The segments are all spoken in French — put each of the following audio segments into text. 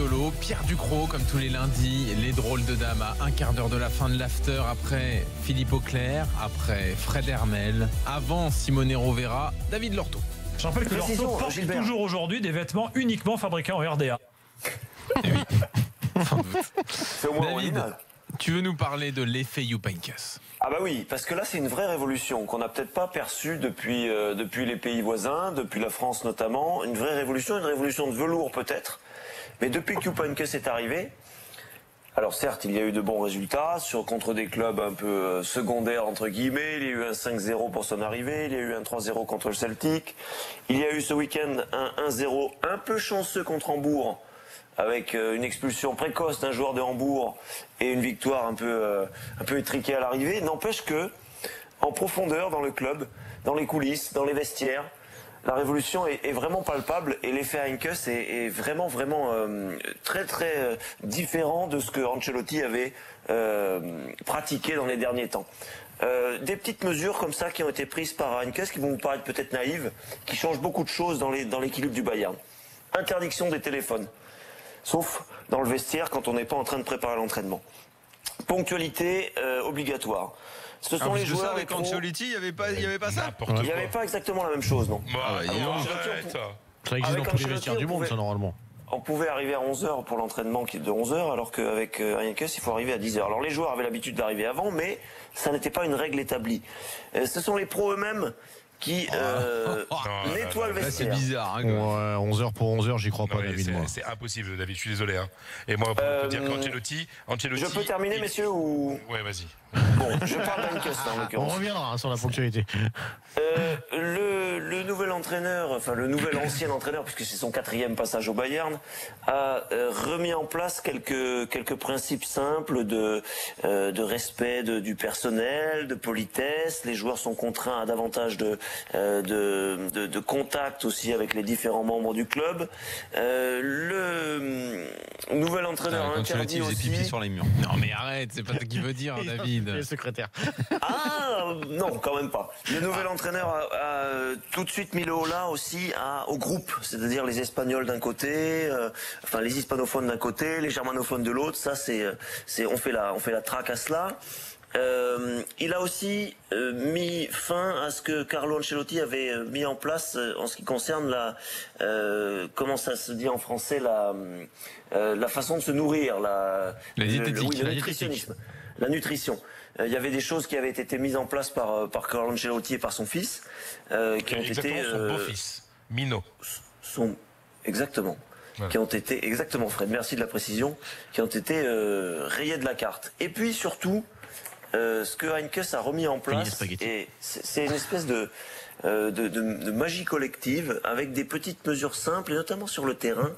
rigolo. Pierre Ducrot, comme tous les lundis, les drôles de dames à un quart d'heure de la fin de l'after. Après Philippe Auclair, après Fred Hermel, avant Simone Rovera, David Lorto. Je rappelle que Lorto porte toujours aujourd'hui des vêtements uniquement fabriqués en RDA. Et oui. C'est au moins David, original. tu veux nous parler de l'effet Youpincus? Ah bah oui, parce que là c'est une vraie révolution qu'on n'a peut-être pas perçue depuis les pays voisins, depuis la France notamment. Une vraie révolution, une révolution de velours peut-être. Mais depuis que Youpincus est arrivé, alors certes il y a eu de bons résultats contre des clubs un peu secondaires entre guillemets. Il y a eu un 5-0 pour son arrivée, il y a eu un 3-0 contre le Celtic. Il y a eu ce week-end un 1-0 un peu chanceux contre Hambourg, avec une expulsion précoce d'un joueur de Hambourg et une victoire un peu étriquée à l'arrivée. N'empêche que, en profondeur dans le club, dans les coulisses, dans les vestiaires, la révolution est vraiment palpable et l'effet Heinkes est vraiment très différent de ce que Ancelotti avait pratiqué dans les derniers temps. Des petites mesures comme ça qui ont été prises par Heinkes qui vont vous paraître peut-être naïves, qui changent beaucoup de choses dans l'équilibre du Bayern. Interdiction des téléphones. Sauf dans le vestiaire quand on n'est pas en train de préparer l'entraînement. Ponctualité obligatoire. Ce sont les joueurs. Avec Ancelotti, il n'y avait pas ça. Il n'y avait pas exactement la même chose, non. Ça existe dans tous les vestiaires du monde, ça, normalement. On pouvait arriver à 11h pour l'entraînement qui est de 11h, alors qu'avec Heinkes, il faut arriver à 10h. Alors les joueurs avaient l'habitude d'arriver avant, mais ça n'était pas une règle établie. Ce sont les pros eux-mêmes qui nettoie le vestiaire. C'est bizarre. Hein, ouais, 11h pour 11h, j'y crois pas, David. C'est impossible, David, je suis désolé. Hein. Et moi, pour te dire qu'Ancelotti... Je peux terminer, messieurs, ou... Ouais, vas-y. Bon, je parle d'Heinkes, en l'occurrence. On reviendra sur la ponctualité. Le nouvel entraîneur, enfin le nouvel ancien entraîneur, puisque c'est son 4e passage au Bayern, a remis en place quelques principes simples de respect du personnel, de politesse. Les joueurs sont contraints à davantage de contact aussi avec les différents membres du club. Le nouvel entraîneur a interdit aussi... pipi sur les murs. Non mais arrête, c'est pas ce qu'il veut dire, David. Le secrétaire. Ah non, quand même pas. Le nouvel entraîneur a tout de suite mis le haut là aussi au groupe, c'est-à-dire les Espagnols d'un côté, enfin les hispanophones d'un côté, les germanophones de l'autre. Ça on fait la traque à cela. Il a aussi mis fin à ce que Carlo Ancelotti avait mis en place en ce qui concerne comment ça se dit en français, la façon de se nourrir, le nutritionnisme, la nutrition. Il y avait des choses qui avaient été mises en place par Carlo Ancelotti et par son fils, qui ont été son beau-fils, Mino. Exactement. Voilà. Qui ont été exactement, Fred. Merci de la précision. Qui ont été rayés de la carte. Et puis surtout, ce que Heinkes a remis en place, et c'est une espèce de magie collective avec des petites mesures simples et notamment sur le terrain.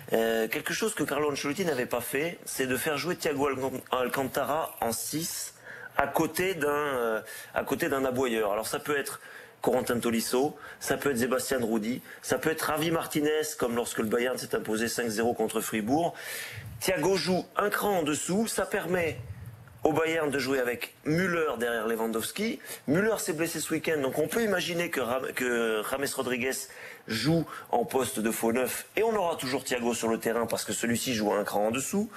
Quelque chose que Carlo Ancelotti n'avait pas fait, c'est de faire jouer Thiago Alcantara en 6 à côté d'un aboyeur. Alors ça peut être Corentin Tolisso, ça peut être Sébastien Rudi, ça peut être Javi Martinez, comme lorsque le Bayern s'est imposé 5-0 contre Fribourg. Thiago joue un cran en dessous, ça permet au Bayern de jouer avec Müller derrière Lewandowski. Müller s'est blessé ce week-end, donc on peut imaginer que James Rodriguez joue en poste de faux neuf et on aura toujours Thiago sur le terrain parce que celui-ci joue un cran en dessous.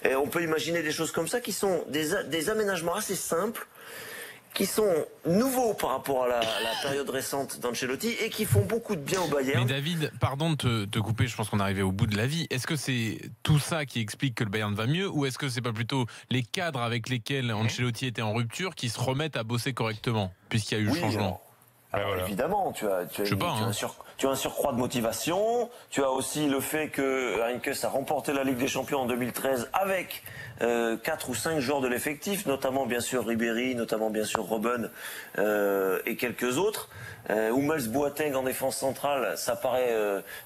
Et on peut imaginer des choses comme ça qui sont des aménagements assez simples, qui sont nouveaux par rapport à la période récente d'Ancelotti et qui font beaucoup de bien au Bayern. Mais David, pardon de te couper, je pense qu'on est arrivé au bout de la vie. Est-ce que c'est tout ça qui explique que le Bayern va mieux ou est-ce que c'est pas plutôt les cadres avec lesquels Ancelotti était en rupture qui se remettent à bosser correctement puisqu'il y a eu le changement? Alors voilà. Évidemment, tu as un surcroît de motivation. Tu as aussi le fait que Heinkes a remporté la Ligue des Champions en 2013 avec 4 ou 5 joueurs de l'effectif, notamment bien sûr Ribéry, notamment bien sûr Robben et quelques autres. Hummels Boateng en défense centrale, ça paraît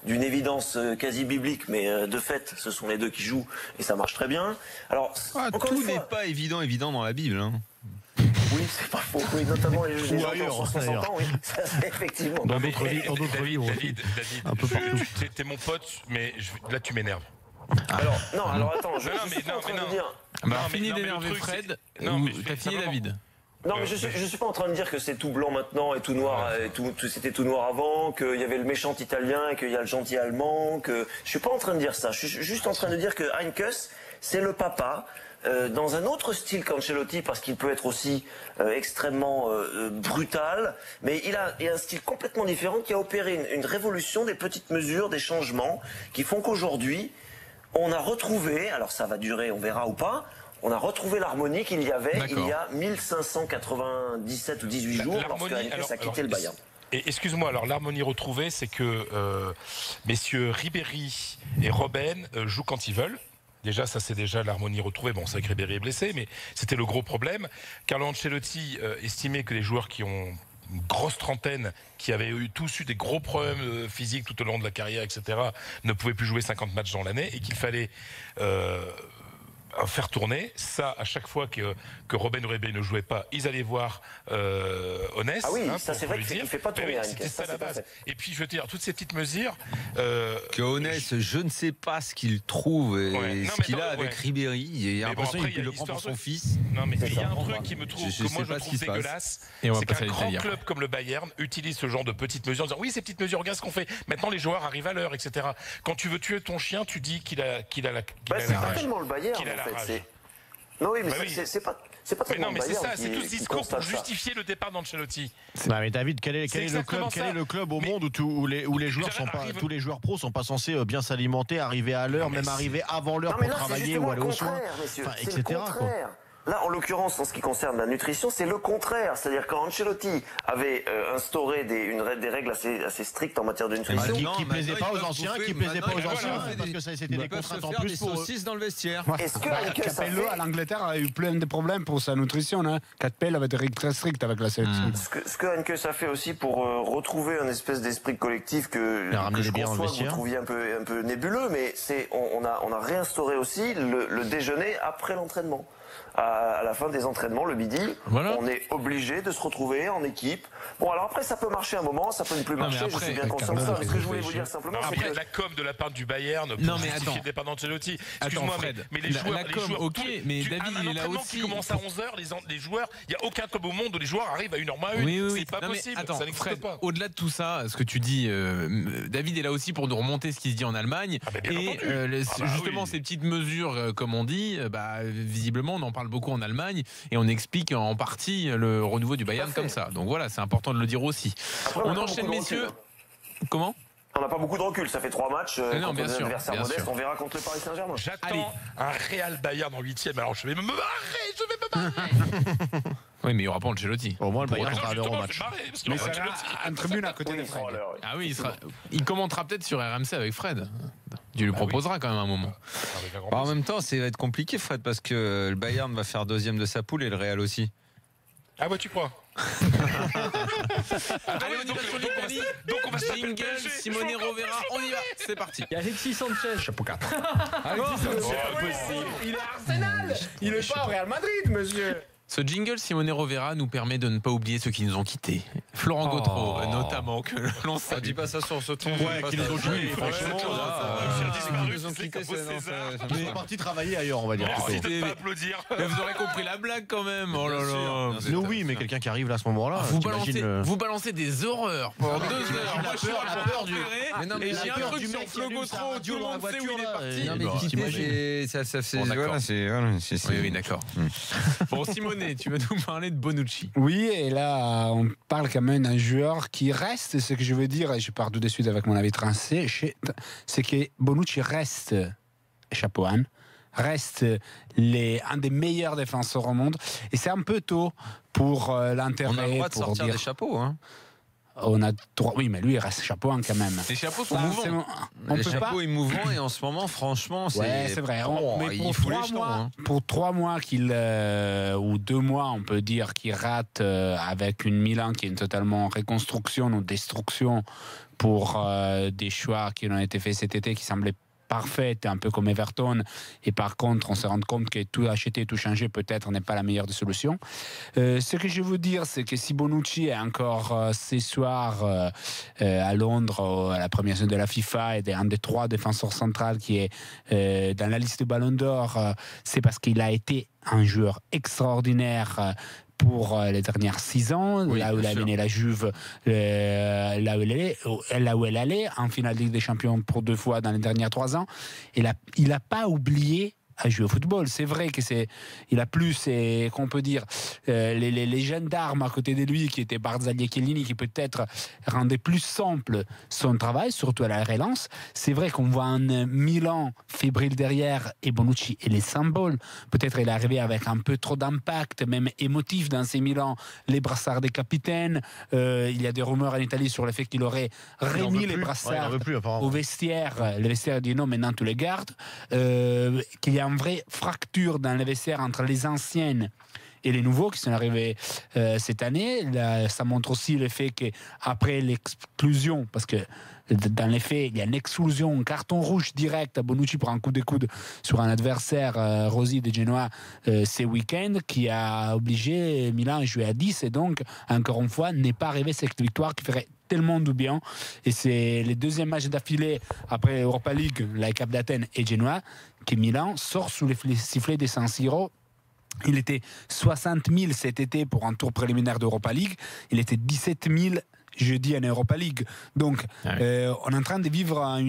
d'une évidence quasi biblique, mais de fait, ce sont les deux qui jouent et ça marche très bien. Alors, tout n'est pas évident dans la Bible. Hein. Oui, c'est pas faux. Oui, notamment les gens qui ont 60 ans, oui. Ça, c'est effectivement. Dans d'autres vies, David, t'es mon pote, mais là tu m'énerves. Alors attends, je suis en train de dire. Fini d'énerver Fred. T'as fini, David? Non, mais je suis pas en train de dire que c'est tout blanc maintenant et tout noir, et c'était tout noir avant, qu'il y avait le méchant italien et qu'il y a le gentil allemand. Je suis pas en train de dire ça. Je suis juste en train de dire que Heynckes, c'est le papa. Dans un autre style qu'Ancelotti, parce qu'il peut être aussi extrêmement brutal, mais il a un style complètement différent qui a opéré une révolution des petites mesures, des changements, qui font qu'aujourd'hui, on a retrouvé, alors ça va durer, on verra ou pas, on a retrouvé l'harmonie qu'il y avait il y a 1597 ou 18 jours lorsque Heynckes a quitté le Bayern. Et excuse-moi, alors l'harmonie retrouvée, c'est que messieurs Ribéry et Robben jouent quand ils veulent. Déjà, ça c'est déjà l'harmonie retrouvée. Bon, c'est vrai que Ribéry est blessé, mais c'était le gros problème. Carlo Ancelotti estimait que les joueurs qui ont une grosse trentaine, qui avaient tous eu des gros problèmes physiques tout au long de la carrière, etc., ne pouvaient plus jouer 50 matchs dans l'année et qu'il fallait faire tourner. Ça, à chaque fois que Robben ou Ribéry ne jouait pas, ils allaient voir Honest. Ah oui, ça c'est vrai qu'il ne fait pas tourner. C'était ça la base. Et puis, je veux dire, toutes ces petites mesures... que Honest, je ne sais pas ce qu'il trouve et ce qu'il a avec Ribéry. Il y a l'impression qu'il le prend pour son fils. Non, mais il y a un truc qui me trouve, que moi je trouve dégueulasse, c'est qu'un grand club comme le Bayern utilise ce genre de petites mesures en disant oui, ces petites mesures, regarde ce qu'on fait. Maintenant, les joueurs arrivent à l'heure, etc. Quand tu veux tuer ton chien, tu dis qu'il a la c'est pas tellement le Bayern, en fait. Non, oui, mais c'est pas tellement le Bayern. Mais c'est ça, c'est tout ce discours pour justifier le départ d'Ancelotti. Mais David, quel est le club au monde où les joueurs sont pas, tous les joueurs pros sont pas censés bien s'alimenter, arriver à l'heure, même arriver avant l'heure pour travailler ou aller aux soins, etc. Là, en l'occurrence, en ce qui concerne la nutrition, c'est le contraire. C'est-à-dire quand Ancelotti avait instauré des règles assez strictes en matière de nutrition, qui plaisaient pas aux anciens, parce que c'était des contraintes en plus pour eux. Dans le vestiaire. Est-ce que Capello à l'Angleterre a eu plein de problèmes pour sa nutrition. Capello avait des règles très strictes avec la sélection. Ce que Heynckes a fait aussi pour retrouver un espèce d'esprit collectif que je conçois que vous trouviez un peu nébuleux, mais on a réinstauré aussi le déjeuner après l'entraînement. À la fin des entraînements, le midi, on est obligé de se retrouver en équipe. Bon, alors après, ça peut marcher un moment, ça peut ne plus marcher, je suis bien conscient de ça. Ce que je voulais vous dire simplement, c'est que... la com de la part du Bayern pour justifier le départ d'Ancelotti. Excuse-moi, mais les joueurs... La com, ok, mais David, il est là aussi. Qui commence à 11h, les joueurs, il n'y a aucun club au monde où les joueurs arrivent à 1h01. C'est pas possible, ça n'existe pas. Au-delà de tout ça, ce que tu dis, David est là aussi pour nous remonter ce qui se dit en Allemagne. Et justement, ces petites mesures, comme on dit, visiblement, on en parle beaucoup en Allemagne et on explique en partie le renouveau du Bayern comme ça. Donc voilà, c'est important de le dire aussi. Après, on enchaîne, messieurs. Comment ? On n'a pas beaucoup de recul, ça fait 3 matchs contre bien des sûr, adversaires modestes, on verra contre le Paris Saint-Germain. J'attends un Real Bayern en 8e, alors je vais me barrer. Oui, mais il n'y aura pas Ancelotti. Au moins, le Bayern sera à l'Euro match. Mais ça sera un tribune à côté de Fred. Ah oui, il commentera peut-être sur RMC avec Fred. Tu lui proposeras quand même un moment. En même temps, ça va être compliqué, Fred, parce que le Bayern va faire 2e de sa poule et le Real aussi. Ah ouais, tu crois? Allez, on va Jingle, Simone Rovera, on y va, c'est parti. Il y a Alexis Sanchez. Chapeau 4. Il est à Arsenal. Il est pas au Real Madrid, monsieur. Ce jingle Simone Rovera nous permet de ne pas oublier ceux qui nous ont quittés. Florent Gautreau, notamment, que l'on salue. Dis pas ça sur ce ton. Ouais, qui nous ont quittés, franchement. Ils sont partis travailler ailleurs, on va dire. Pas applaudir. Mais vous aurez compris la blague quand même. Oh là là. Nous, oui, mais quelqu'un qui arrive là à ce moment-là. Vous balancez des horreurs pendant 2 heures. Moi, je suis la peur du. Et j'ai un truc sur Flo Gautreau, tout le monde sait où il est parti. Non, mais quitter, ça c'est. Oui, d'accord. Bon, Simone, tu vas nous parler de Bonucci. Oui, et là, on parle quand même d'un joueur qui reste. Ce que je veux dire, et je pars tout de suite avec mon avis français, c'est que Bonucci reste, chapeau Anne, reste un des meilleurs défenseurs au monde. Et c'est un peu tôt pour l'intérêt. On a le droit de pour sortir dire... des chapeaux, hein. On a droit, oui, mais lui il reste chapeau quand même. Les chapeaux sont mouvants. Les chapeaux sont mouvants et en ce moment, franchement, c'est vrai. Mais il faut les jetons. Hein. Pour 3 mois ou 2 mois, on peut dire qu'il rate avec une Milan qui est une totalement reconstruction ou destruction pour des choix qui ont été faits cet été qui semblaient parfaite, un peu comme Everton, et par contre on se rend compte que tout acheter, tout changer peut-être n'est pas la meilleure des solutions. Ce que je veux dire, c'est que si Bonucci est encore ce soir à Londres à la première semaine de la FIFA et un des 3 défenseurs centraux qui est dans la liste de Ballon d'Or, c'est parce qu'il a été un joueur extraordinaire pour les dernières 6 ans, là où elle a mené la Juve, là où elle allait, en finale de Ligue des Champions pour 2 fois dans les dernières 3 ans. Il n'a pas oublié à jouer au football. C'est vrai que il a plus, qu'on peut dire, les gendarmes à côté de lui qui étaient Barzagli et Chiellini, qui peut-être rendaient plus simple son travail, surtout à la relance. C'est vrai qu'on voit un Milan fébrile derrière et Bonucci et les symboles. Peut-être il est arrivé avec un peu trop d'impact, même émotif dans ces Milan, les brassards des capitaines. Il y a des rumeurs en Italie sur le fait qu'il aurait remis les brassards au vestiaire. Le vestiaire dit non, maintenant tu les gardes. Qu'il y a une vraie fracture dans le vestiaire entre les anciennes et les nouveaux qui sont arrivés cette année. Là, ça montre aussi le fait qu'après l'exclusion, parce que dans les faits, il y a une exclusion, un carton rouge direct à Bonucci pour un coup de coude sur un adversaire, Rossi de Genoa, ce week-end, qui a obligé Milan à jouer à 10 et donc, encore une fois, n'est pas arrivé cette victoire qui ferait tellement du bien. Et c'est les 2e matchs d'affilée après Europa League, la Cap d'Athènes et Genoa, que Milan sort sous les sifflets des San Siro. Il était 60 000 cet été pour un tour préliminaire d'Europa League. Il était 17 000 jeudi en Europa League. Donc, on est en train de vivre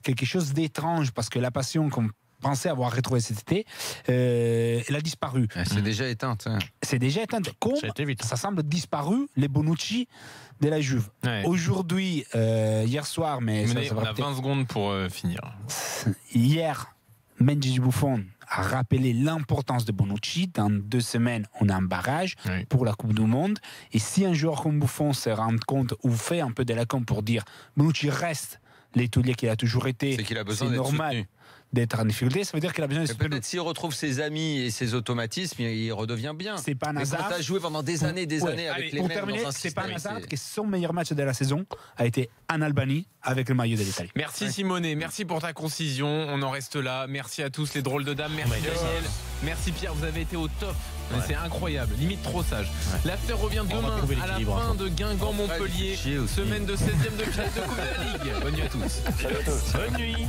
quelque chose d'étrange parce que la passion qu'on pensait avoir retrouvée cet été, elle a disparu. C'est déjà éteinte. C'est déjà éteinte. Comme ça semble disparu, les Bonucci de la Juve. Aujourd'hui, hier soir, mais on a 20 secondes pour finir. Hier, Mendes Buffon a rappelé l'importance de Bonucci. Dans 2 semaines, on a un barrage pour la Coupe du Monde. Et si un joueur comme Buffon se rend compte ou fait un peu de la com pour dire Bonucci reste l'étolier qu'il a toujours été, c'est normal d'être en difficulté, ça veut dire qu'il a besoin de se peut-être s'il retrouve ses amis et ses automatismes, il redevient bien. C'est pas un hasard. Quand tu as joué pendant des années avec les mêmes terminer, dans un c'est système, pas un hasard que son meilleur match de la saison a été en Albanie avec le maillot de l'Italie. Merci Simone, merci pour ta concision. On en reste là. Merci à tous les drôles de dames. Merci Daniel. Merci Pierre, vous avez été au top. C'est incroyable, limite trop sage. L'after revient demain à la fin de Guingamp-Montpellier. Semaine de 16e de finale de Coupe de la Ligue. Bonne nuit à tous. Bonne nuit.